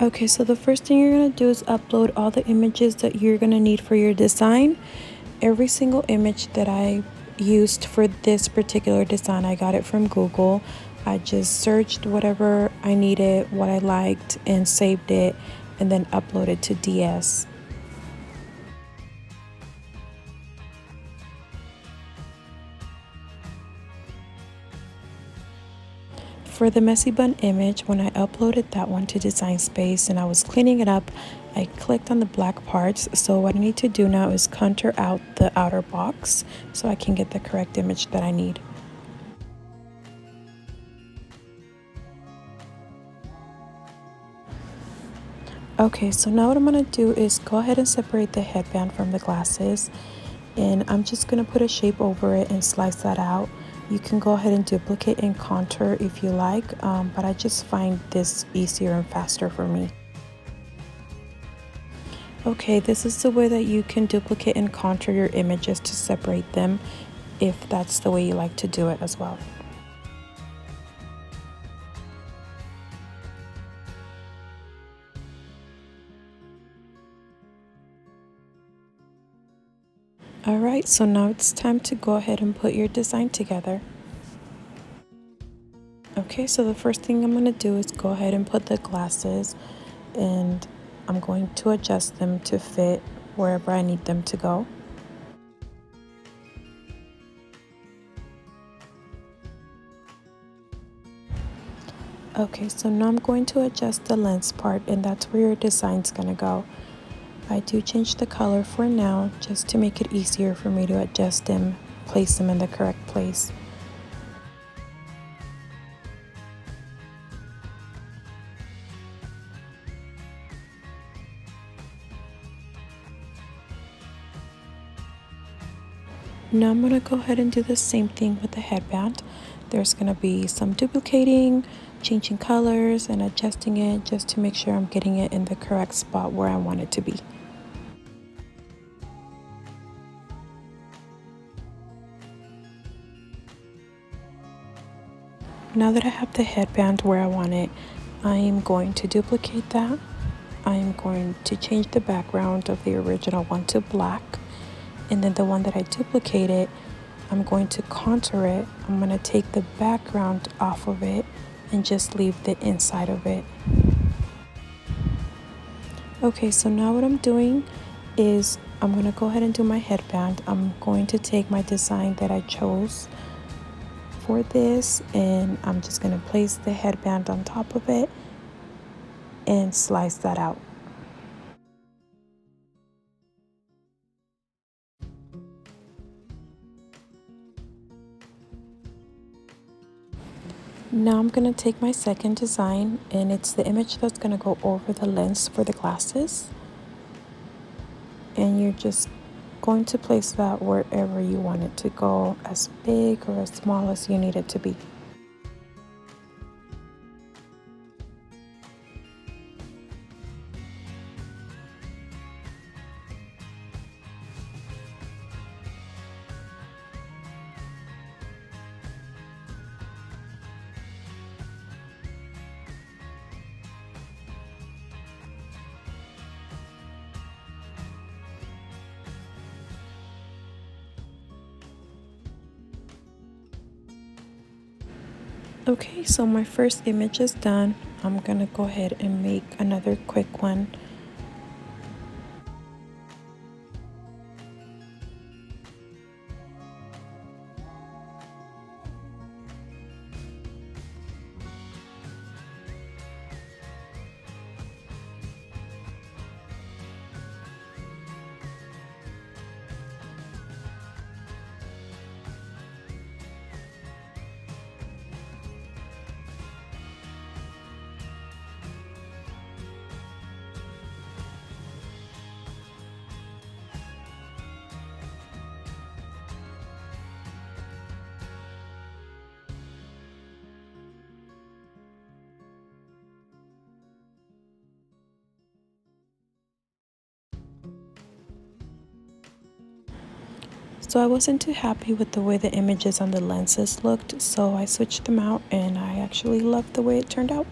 Okay, so the first thing you're going to do is upload all the images that you're going to need for your design. Every single image that I used for this particular design, I got it from Google. I just searched whatever I needed, what I liked, and saved it, and then uploaded to DS. For the messy bun image, when I uploaded that one to Design Space and I was cleaning it up, I clicked on the black parts. So what I need to do now is contour out the outer box so I can get the correct image that I need. Okay, so now what I'm going to do is go ahead and separate the headband from the glasses, and I'm just going to put a shape over it and slice that out. You can go ahead and duplicate and contour if you like, but I just find this easier and faster for me. Okay, this is the way that you can duplicate and contour your images to separate them, if that's the way you like to do it as well. Alright, so now it's time to go ahead and put your design together. Okay, so the first thing I'm going to do is go ahead and put the glasses, and I'm going to adjust them to fit wherever I need them to go. Okay, so now I'm going to adjust the lens part, and that's where your design's going to go. I do change the color for now just to make it easier for me to adjust them, place them in the correct place. Now I'm going to go ahead and do the same thing with the headband. There's going to be some duplicating, changing colors, and adjusting it just to make sure I'm getting it in the correct spot where I want it to be. Now that I have the headband where I want it, I'm going to duplicate that. I'm going to change the background of the original one to black, and then the one that I duplicated, I'm going to contour it. I'm going to take the background off of it and just leave the inside of it. Okay, so now what I'm doing is I'm going to go ahead and do my headband. I'm going to take my design that I chose for this, and I'm just going to place the headband on top of it and slice that out. Now I'm going to take my second design, and it's the image that's going to go over the lens for the glasses, and you're just going to place that wherever you want it to go, as big or as small as you need it to be. Okay, so my first image is done. I'm gonna go ahead and make another quick one. So I wasn't too happy with the way the images on the lenses looked, so I switched them out, and I actually loved the way it turned out.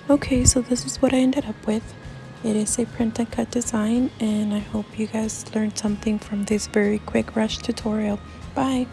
Okay, so this is what I ended up with. It is a print and cut design, and I hope you guys learned something from this very quick rush tutorial. Bye!